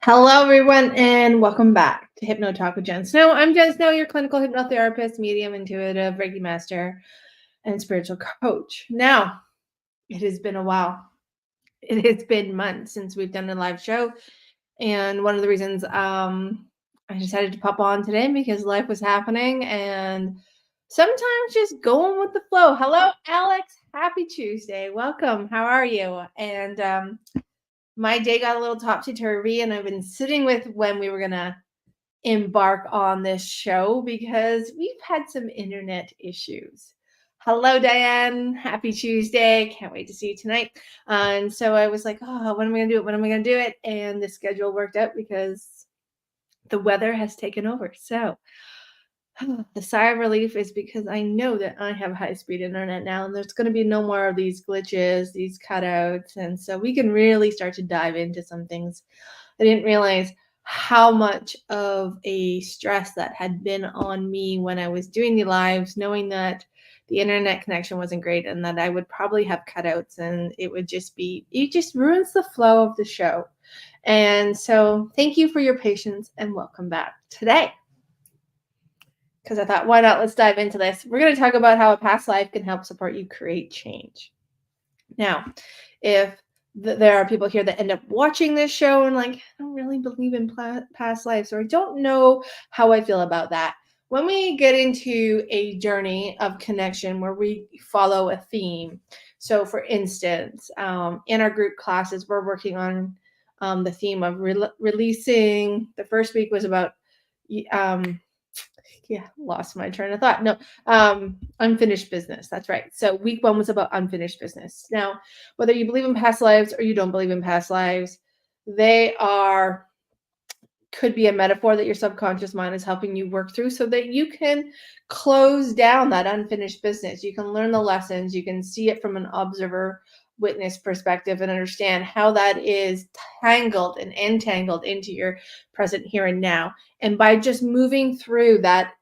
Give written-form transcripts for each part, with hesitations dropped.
Hello, everyone, and welcome back to Hypno Talk with Jen Snow. I'm Jen Snow, your clinical hypnotherapist, medium, intuitive, Reiki master, and spiritual coach. Now, it has been a while. It has been months since we've done a live show, and one of the reasons I decided to pop on today because life was happening, and sometimes just going with the flow. Hello, Alex. Happy Tuesday. Welcome. How are you? And my day got a little topsy-turvy, and I've been sitting with when we were going to embark on this show because we've had some internet issues. Hello, Diane. Happy Tuesday. Can't wait to see you tonight. And so I was like, oh, when am I going to do it? When am I going to do it? And the schedule worked out because the weather has taken over. So the sigh of relief is because I know that I have high-speed internet now, and there's going to be no more of these glitches, these cutouts, and so we can really start to dive into some things. I didn't realize how much of a stress that had been on me when I was doing the lives, knowing that the internet connection wasn't great and that I would probably have cutouts, and it just ruins the flow of the show. And so thank you for your patience and welcome back today. Because I thought, why not? Let's dive into this. We're going to talk about how a past life can help support you create change. Now, if there are people here that end up watching this show and like, I don't really believe in past lives, or I don't know how I feel about that. When we get into a journey of connection where we follow a theme, so for instance, in our group classes, we're working on the theme of releasing. The first week was about lost my train of thought. No, unfinished business. That's right. So week 1 was about unfinished business. Now, whether you believe in past lives or you don't believe in past lives, could be a metaphor that your subconscious mind is helping you work through so that you can close down that unfinished business. You can learn the lessons. You can see it from an observer witness perspective and understand how that is tangled and entangled into your present here and now. And by just moving through that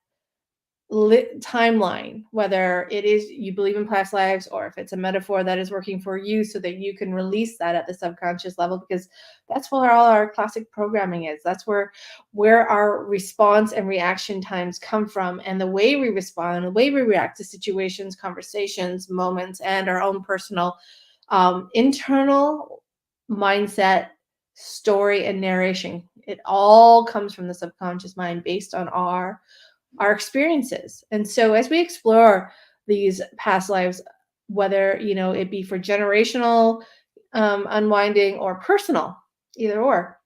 timeline, whether it is you believe in past lives or if it's a metaphor that is working for you so that you can release that at the subconscious level, because that's where all our classic programming is. That's where our response and reaction times come from, and the way we respond and the way we react to situations, conversations, moments, and our own personal internal mindset, story, and narration. It all comes from the subconscious mind based on our experiences. And so as we explore these past lives, whether it be for generational unwinding or personal, either or,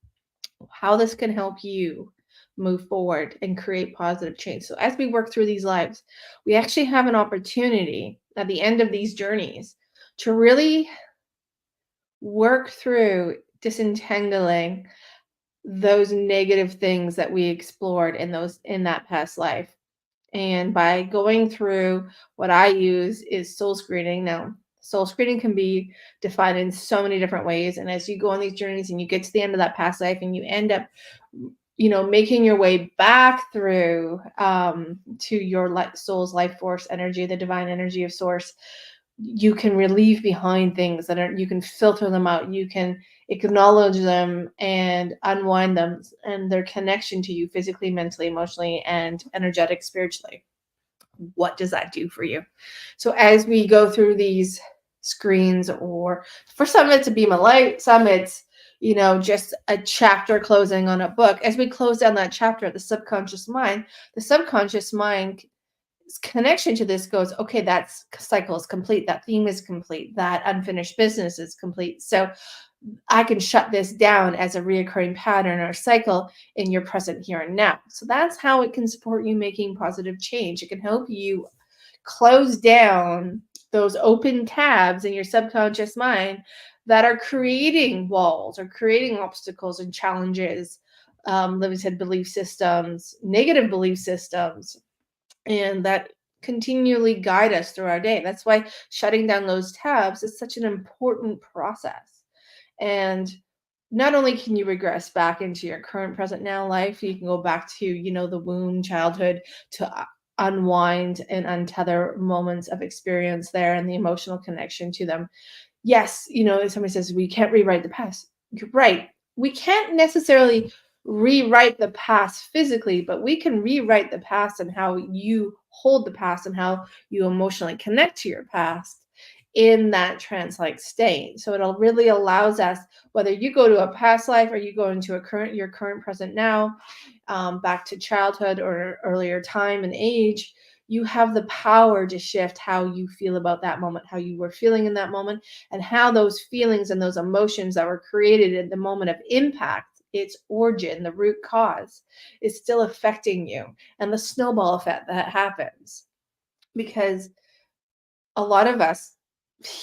how this can help you move forward and create positive change. So as we work through these lives, we actually have an opportunity at the end of these journeys to really work through disentangling those negative things that we explored in that past life. And by going through, what I use is soul screening. Now, soul screening can be defined in so many different ways. And as you go on these journeys and you get to the end of that past life and you end up, making your way back through to your soul's life force energy, the divine energy of source, you can leave behind things you can filter them out. You can acknowledge them and unwind them and their connection to you physically, mentally, emotionally, and energetic, spiritually. What does that do for you? So as we go through these screens, or for some it's a beam of light, some it's just a chapter closing on a book. As we close down that chapter, the subconscious mind connection to this goes, okay, that cycle is complete, that theme is complete, that unfinished business is complete. So I can shut this down as a reoccurring pattern or cycle in your present here and now. So that's how it can support you making positive change. It can help you close down those open tabs in your subconscious mind that are creating walls or creating obstacles and challenges, limited belief systems, negative belief systems, and that continually guide us through our day. That's why shutting down those tabs is such an important process. And not only can you regress back into your current present now life, you can go back to, the womb, childhood, to unwind and untether moments of experience there and the emotional connection to them. Yes, if somebody says we can't rewrite the past. You're right. We can't necessarily rewrite the past physically, but we can rewrite the past and how you hold the past and how you emotionally connect to your past in that trance-like state. So it really allows us, whether you go to a past life or you go into your current present now, back to childhood or earlier time and age, you have the power to shift how you feel about that moment, how you were feeling in that moment, and how those feelings and those emotions that were created at the moment of impact, its origin, the root cause, is still affecting you, and the snowball effect that happens. Because a lot of us,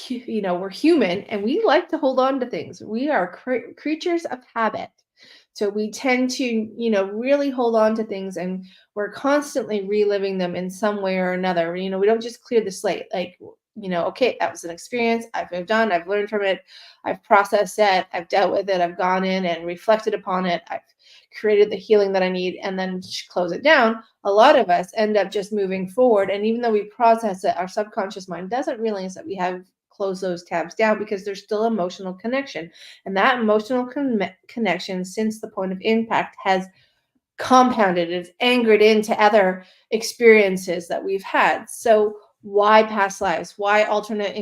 we're human and we like to hold on to things. We are creatures of habit. So we tend to, really hold on to things, and we're constantly reliving them in some way or another. We don't just clear the slate. Like, okay, that was an experience. I've moved on. I've learned from it. I've processed it. I've dealt with it. I've gone in and reflected upon it. I've created the healing that I need and then close it down. A lot of us end up just moving forward. And even though we process it, our subconscious mind doesn't realize that we have closed those tabs down because there's still emotional connection. And that emotional connection, since the point of impact, has compounded, it's anchored into other experiences that we've had. So, why past lives? Why alternate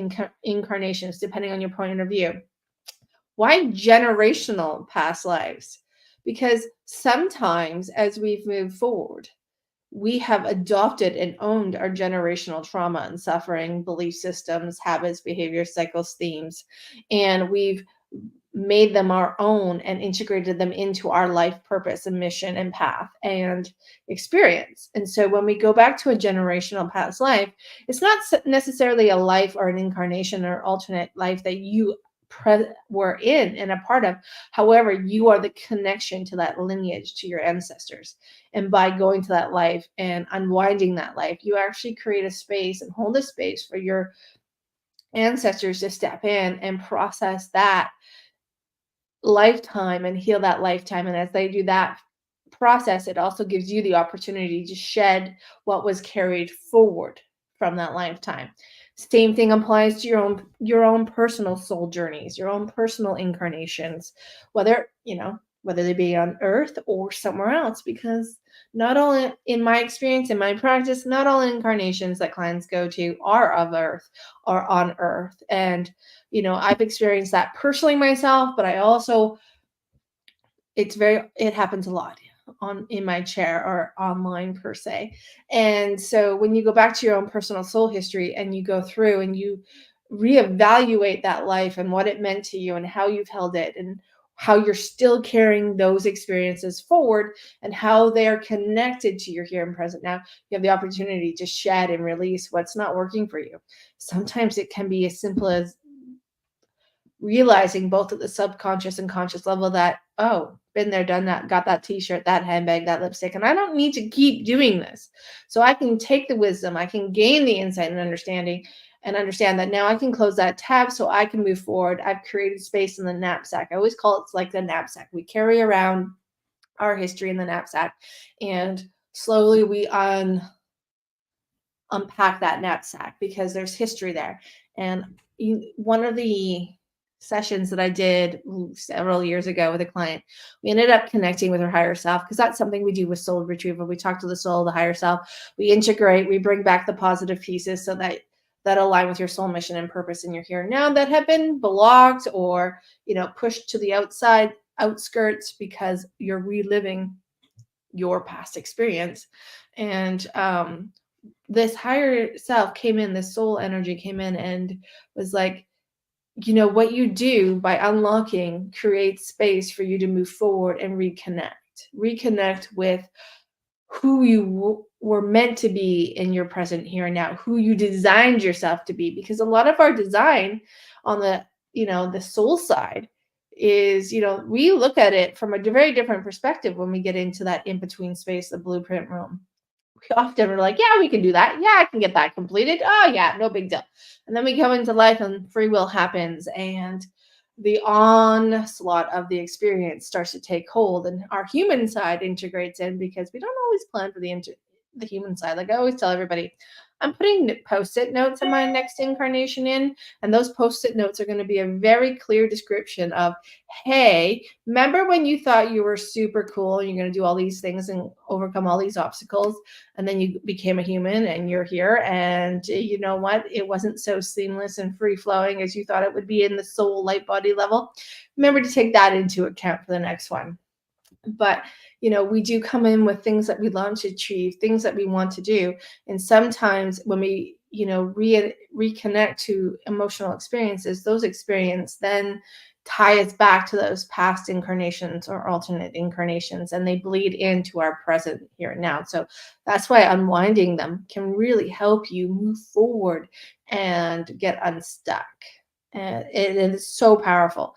incarnations, depending on your point of view? Why generational past lives? Because sometimes as we've moved forward, we have adopted and owned our generational trauma and suffering, belief systems, habits, behaviors, cycles, themes, and we've made them our own and integrated them into our life purpose and mission and path and experience. And so when we go back to a generational past life, it's not necessarily a life or an incarnation or alternate life that you were in and a part of. However, you are the connection to that lineage, to your ancestors. And by going to that life and unwinding that life, you actually create a space and hold a space for your ancestors to step in and process that lifetime and heal that lifetime. And as they do that process, it also gives you the opportunity to shed what was carried forward from that lifetime. Same thing applies to your own personal soul journeys, your own personal incarnations, whether they be on earth or somewhere else, because not only in my experience, in my practice, not all incarnations that clients go to are of earth or on earth. And I've experienced that personally myself, but I also, it happens a lot in my chair or online per se. And so when you go back to your own personal soul history and you go through and you reevaluate that life and what it meant to you and how you've held it and how you're still carrying those experiences forward and how they're connected to your here and present now, you have the opportunity to shed and release what's not working for you. Sometimes it can be as simple as realizing both at the subconscious and conscious level that, oh, been there, done that, got that t-shirt, that handbag, that lipstick, and I don't need to keep doing this. So I can take the wisdom, I can gain the insight and understanding and understand that now I can close that tab so I can move forward. I've created space in the knapsack. I always call it like the knapsack. We carry around our history in the knapsack, and slowly we unpack that knapsack because there's history there. And one of the sessions that I did several years ago with a client, we ended up connecting with her higher self, because that's something we do with soul retrieval. We talk to the soul, the higher self, we integrate, we bring back the positive pieces so that align with your soul mission and purpose in your here and now that have been blocked or pushed to the outskirts because you're reliving your past experience. And this higher self came in, this soul energy came in and was like, what you do by unlocking creates space for you to move forward and reconnect with who you were meant to be in your present here and now, who you designed yourself to be. Because a lot of our design on the the soul side is, we look at it from a very different perspective when we get into that in between space, the blueprint room. We often are like, yeah, we can do that. Yeah, I can get that completed. Oh, yeah, no big deal. And then we come into life and free will happens and the onslaught of the experience starts to take hold and our human side integrates in because we don't always plan for the human side. Like I always tell everybody, I'm putting post-it notes in my next incarnation in, and those post-it notes are going to be a very clear description of, hey, remember when you thought you were super cool and you're going to do all these things and overcome all these obstacles, and then you became a human and you're here, and you know what? It wasn't so seamless and free-flowing as you thought it would be in the soul light body level. Remember to take that into account for the next one. But we do come in with things that we want to achieve, things that we want to do, and sometimes when we reconnect to emotional experiences, those experiences then tie us back to those past incarnations or alternate incarnations, and they bleed into our present here and now. So that's why unwinding them can really help you move forward and get unstuck, and it is so powerful.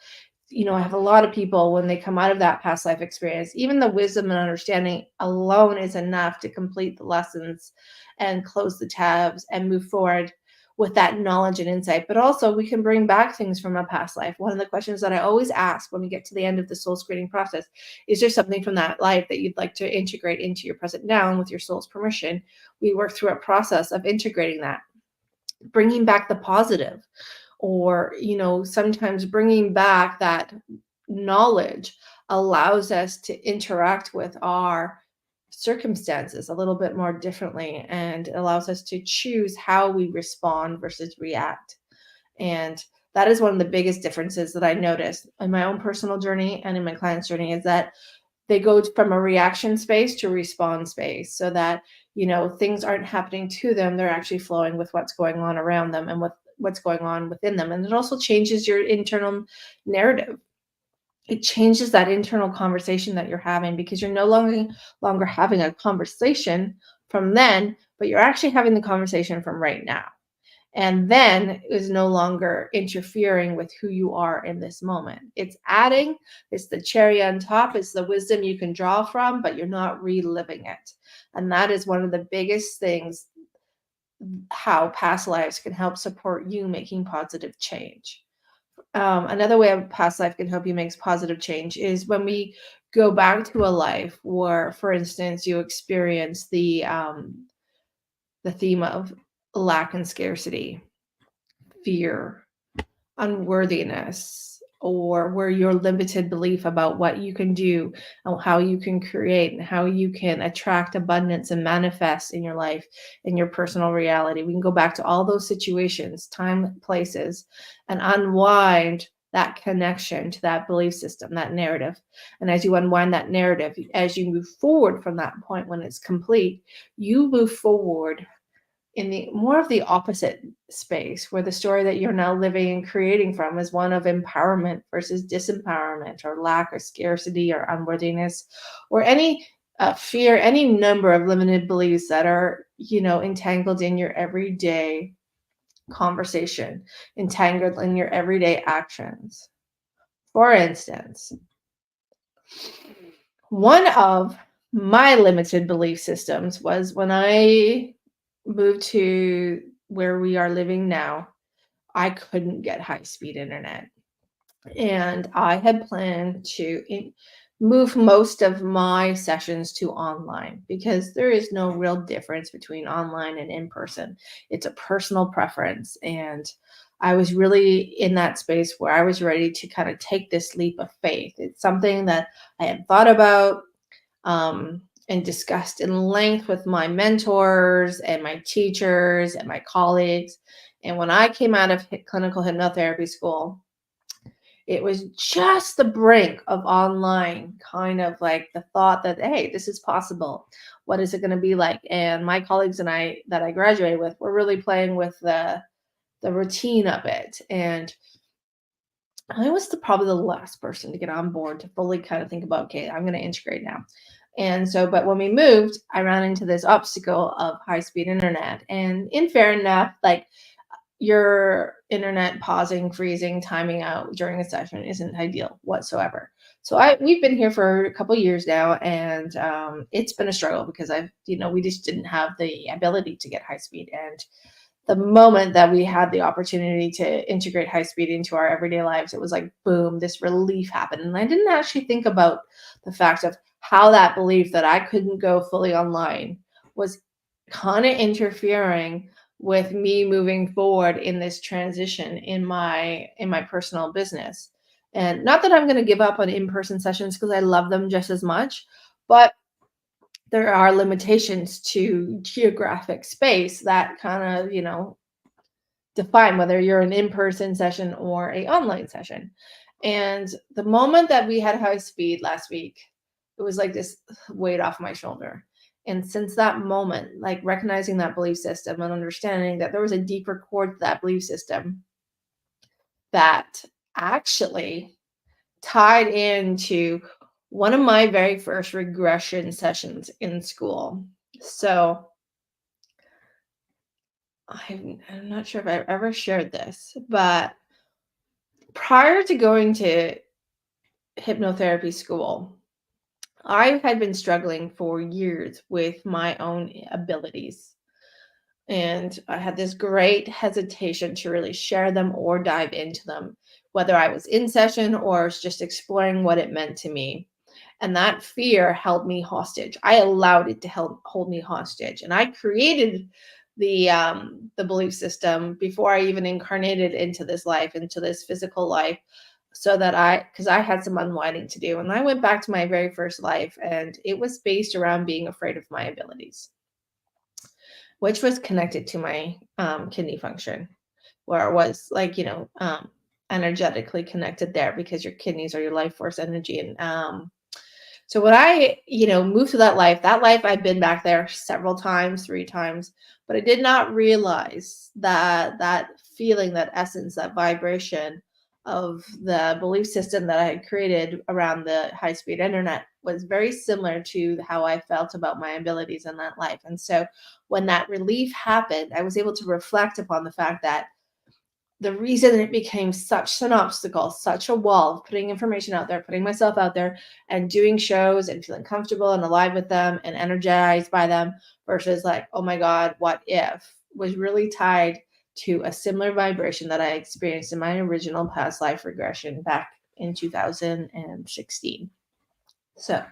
I have a lot of people when they come out of that past life experience, even the wisdom and understanding alone is enough to complete the lessons and close the tabs and move forward with that knowledge and insight. But also, we can bring back things from a past life. One of the questions that I always ask when we get to the end of the soul screening process is there something from that life that you'd like to integrate into your present now? And with your soul's permission, we work through a process of integrating that, bringing back the positive, or sometimes bringing back that knowledge allows us to interact with our circumstances a little bit more differently and allows us to choose how we respond versus react. And that is one of the biggest differences that I noticed in my own personal journey and in my clients' journey, is that they go from a reaction space to response space, so that things aren't happening to them, they're actually flowing with what's going on around them and with what's going on within them. And it also changes your internal narrative. It changes that internal conversation that you're having, because you're no longer having a conversation from then, but you're actually having the conversation from right now. And then is no longer interfering with who you are in this moment. It's adding, it's the cherry on top, it's the wisdom you can draw from, but you're not reliving it. And that is one of the biggest things, how past lives can help support you making positive change. Another way a past life can help you make positive change is when we go back to a life where, for instance, you experience the theme of lack and scarcity, fear, unworthiness, or where your limited belief about what you can do and how you can create and how you can attract abundance and manifest in your life, in your personal reality. We can go back to all those situations, time, places, and unwind that connection to that belief system, that narrative. And as you unwind that narrative, as you move forward from that point when it's complete, you move forward in the more of the opposite space, where the story that you're now living and creating from is one of empowerment versus disempowerment, or lack or scarcity or unworthiness, or any fear, any number of limited beliefs that are entangled in your everyday conversation, entangled in your everyday actions. For instance, one of my limited belief systems was when I moved to where we are living now, I couldn't get high speed internet. And I had planned to move most of my sessions to online, because there is no real difference between online and in person. It's a personal preference. And I was really in that space where I was ready to kind of take this leap of faith. It's something that I had thought about, and discussed in length with my mentors and my teachers and my colleagues. And when I came out of clinical hypnotherapy school, it was just the brink of online, kind of like the thought that, hey, this is possible. What is it going to be like? And my colleagues and I that I graduated with were really playing with the routine of it. And I was probably the last person to get on board to fully kind of think about, okay, I'm going to integrate now. And so, but when we moved, I ran into this obstacle of high speed internet. And in fair enough, like, your internet pausing, freezing, timing out during a session isn't ideal whatsoever. So we've been here for a couple years now, and it's been a struggle because we just didn't have the ability to get high speed. And the moment that we had the opportunity to integrate high speed into our everyday lives, it was like boom, this relief happened. And I didn't actually think about the fact of how that belief that I couldn't go fully online was kind of interfering with me moving forward in this transition in my personal business. And not that I'm going to give up on in-person sessions because I love them just as much, but there are limitations to geographic space that kind of, define whether you're an in-person session or a online session. And the moment that we had high speed last week, it was like this weight off my shoulder. And since that moment, like recognizing that belief system and understanding that there was a deeper core to that belief system that actually tied into one of my very first regression sessions in school. So I'm not sure if I've ever shared this, but prior to going to hypnotherapy school, I had been struggling for years with my own abilities. And I had this great hesitation to really share them or dive into them, whether I was in session or was just exploring what it meant to me. And that fear held me hostage. I allowed it to hold me hostage. And I created the belief system before I even incarnated into this life, into this physical life, so that because I had some unwinding to do. And I went back to my very first life, and it was based around being afraid of my abilities, which was connected to my kidney function, where it was like, energetically connected there because your kidneys are your life force energy. And so when I, moved to that life I've been back there several times, 3 times, but I did not realize that feeling, that essence, that vibration of the belief system that I had created around the high speed internet was very similar to how I felt about my abilities in that life. And so when that relief happened, I was able to reflect upon the fact that the reason it became such an obstacle, such a wall of putting information out there, putting myself out there and doing shows and feeling comfortable and alive with them and energized by them versus like, oh my God, what if, was really tied to a similar vibration that I experienced in my original past life regression back in 2016. So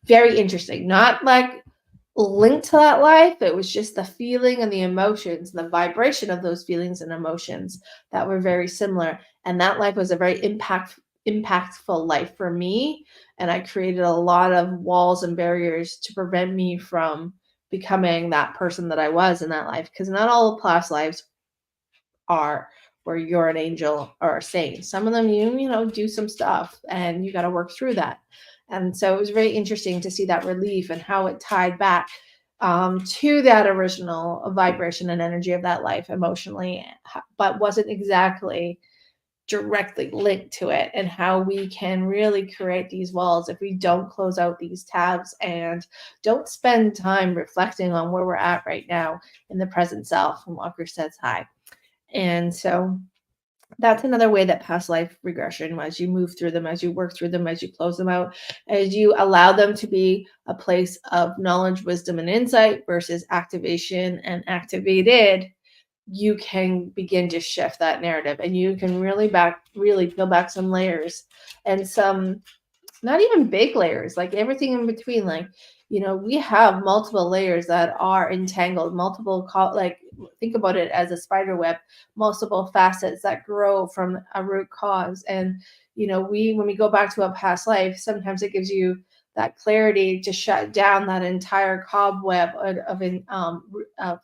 very interesting. Not like linked to that life. It was just the feeling and the emotions and the vibration of those feelings and emotions that were very similar. And that life was a very impactful life for me. And I created a lot of walls and barriers to prevent me from becoming that person that I was in that life. Because not all past lives are where you're an angel or a saint. Some of them do some stuff and you got to work through that. And so it was very interesting to see that relief and how it tied back to that original vibration and energy of that life emotionally, but wasn't exactly directly linked to it, and how we can really create these walls if we don't close out these tabs and don't spend time reflecting on where we're at right now in the present self. And Walker says hi. And so that's another way that past life regression, as you move through them, as you work through them, as you close them out, as you allow them to be a place of knowledge, wisdom, and insight versus activation and activated, you can begin to shift that narrative, and you can really peel back some layers and some not even big layers, like everything in between. Like, we have multiple layers that are entangled, like think about it as a spider web, multiple facets that grow from a root cause. And, when we go back to a past life, sometimes it gives you that clarity to shut down that entire cobweb of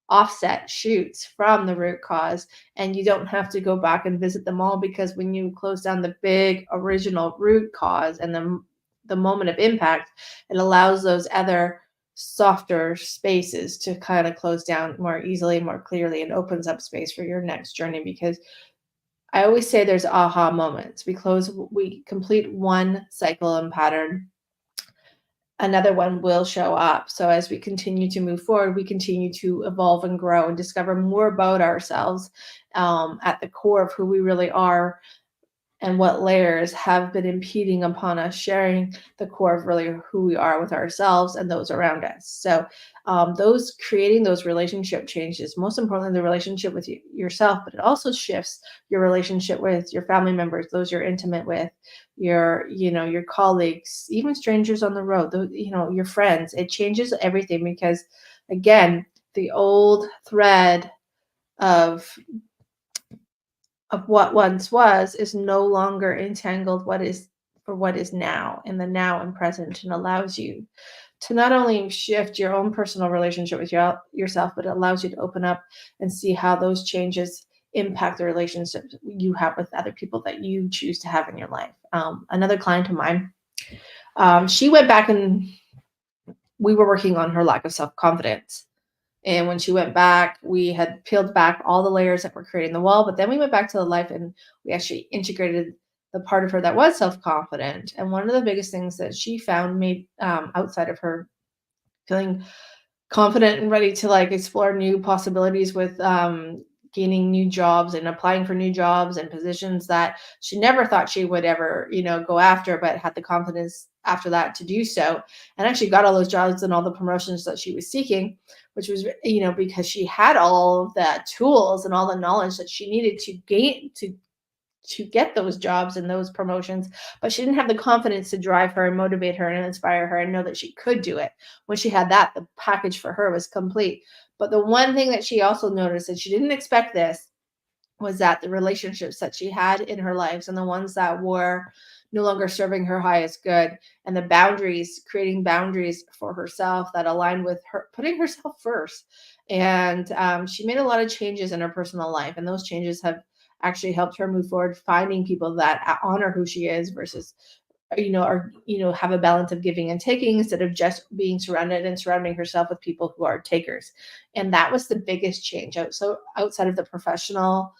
offset shoots from the root cause, and you don't have to go back and visit them all, because when you close down the big original root cause and the moment of impact, it allows those other softer spaces to kind of close down more easily, more clearly, and opens up space for your next journey. Because I always say there's aha moments. We complete one cycle and pattern, another one will show up. So as we continue to move forward, we continue to evolve and grow and discover more about ourselves, at the core of who we really are, and what layers have been impeding upon us sharing the core of really who we are with ourselves and those around us. So, those creating those relationship changes, most importantly, the relationship with yourself, but it also shifts your relationship with your family members, those you're intimate with, your colleagues, even strangers on the road, your friends. It changes everything because, again, the old thread of what once was is no longer entangled what is now in the now and present, and allows you to not only shift your own personal relationship with yourself, but it allows you to open up and see how those changes impact the relationships you have with other people that you choose to have in your life. Another client of mine, she went back and we were working on her lack of self-confidence. And when she went back, we had peeled back all the layers that were creating the wall. But then we went back to the life and we actually integrated the part of her that was self confident. And one of the biggest things that she found made, outside of her feeling confident and ready to like explore new possibilities with, gaining new jobs and applying for new jobs and positions that she never thought she would ever, go after, but had the confidence after that to do so, and actually got all those jobs and all the promotions that she was seeking, which was, because she had all of the tools and all the knowledge that she needed to gain to get those jobs and those promotions, but she didn't have the confidence to drive her and motivate her and inspire her and know that she could do it. When she had that, the package for her was complete. But the one thing that she also noticed, and she didn't expect this, was that the relationships that she had in her lives and the ones that were no longer serving her highest good, and the boundaries, creating boundaries for herself that aligned with her, putting herself first. And she made a lot of changes in her personal life, and those changes have actually helped her move forward, finding people that honor who she is versus, have a balance of giving and taking instead of just being surrounding herself with people who are takers. And that was the biggest change outside of the professional,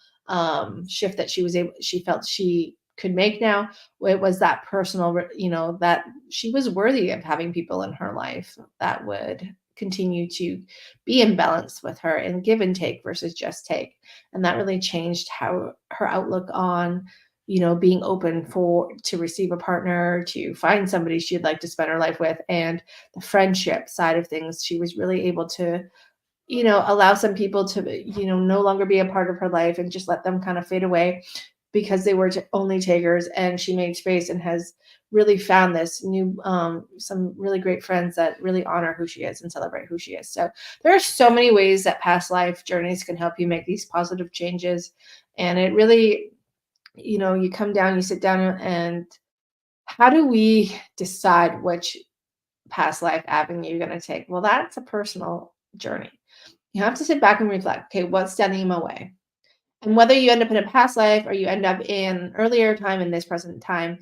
shift that she felt she could make now. It was that personal, that she was worthy of having people in her life that would continue to be in balance with her and give and take versus just take. And that really changed how her outlook on, being open for to receive a partner, to find somebody she'd like to spend her life with, and the friendship side of things. She was really able to, allow some people to, no longer be a part of her life and just let them kind of fade away because they were only takers. And she made space and has really found this new, some really great friends that really honor who she is and celebrate who she is. So there are so many ways that past life journeys can help you make these positive changes. And it really, you come down, you sit down, and how do we decide which past life avenue you're going to take? Well, that's a personal journey. You have to sit back and reflect, okay, what's standing in my way? And whether you end up in a past life or you end up in earlier time in this present time,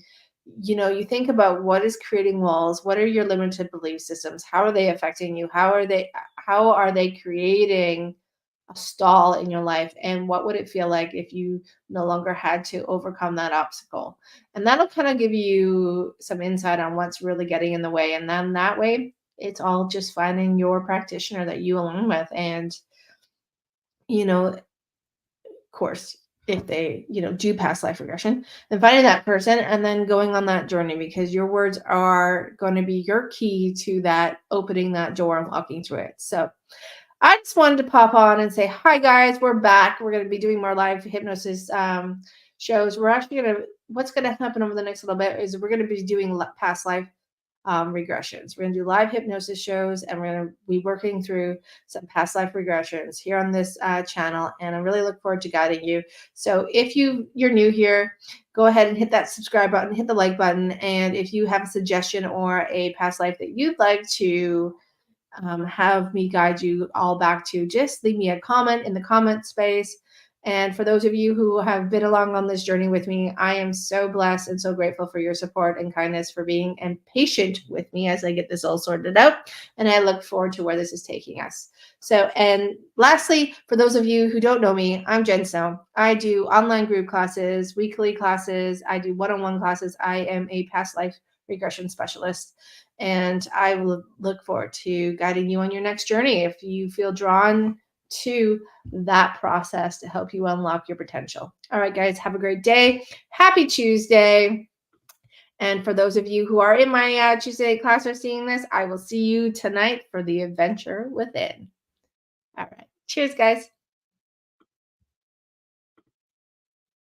you think about what is creating walls, what are your limited belief systems, how are they affecting you, how are they creating a stall in your life, and what would it feel like if you no longer had to overcome that obstacle? And that'll kind of give you some insight on what's really getting in the way, and then that way it's all just finding your practitioner that you align with. And of course, if they do past life regression, then finding that person and then going on that journey, because your words are going to be your key to that, opening that door and walking through it. So I just wanted to pop on and say, hi guys, we're back. We're going to be doing more live hypnosis, shows. We're actually what's going to happen over the next little bit is we're going to be doing past life, regressions. We're going to do live hypnosis shows, and we're going to be working through some past life regressions here on this, channel. And I really look forward to guiding you. So if you're new here, go ahead and hit that subscribe button, hit the like button. And if you have a suggestion or a past life that you'd like to, have me guide you all back to, just leave me a comment in the comment space. And for those of you who have been along on this journey with me, I am so blessed and so grateful for your support and kindness, for being and patient with me as I get this all sorted out. And I look forward to where this is taking us. So, and lastly, for those of you who don't know me, I'm Jen Snow. I do online group classes, weekly classes. I do one-on-one classes. I am a past life regression specialist. And I will look forward to guiding you on your next journey if you feel drawn to that process to help you unlock your potential. All right, guys, have a great day. Happy Tuesday. And for those of you who are in my Tuesday class or seeing this, I will see you tonight for the adventure within. All right. Cheers, guys.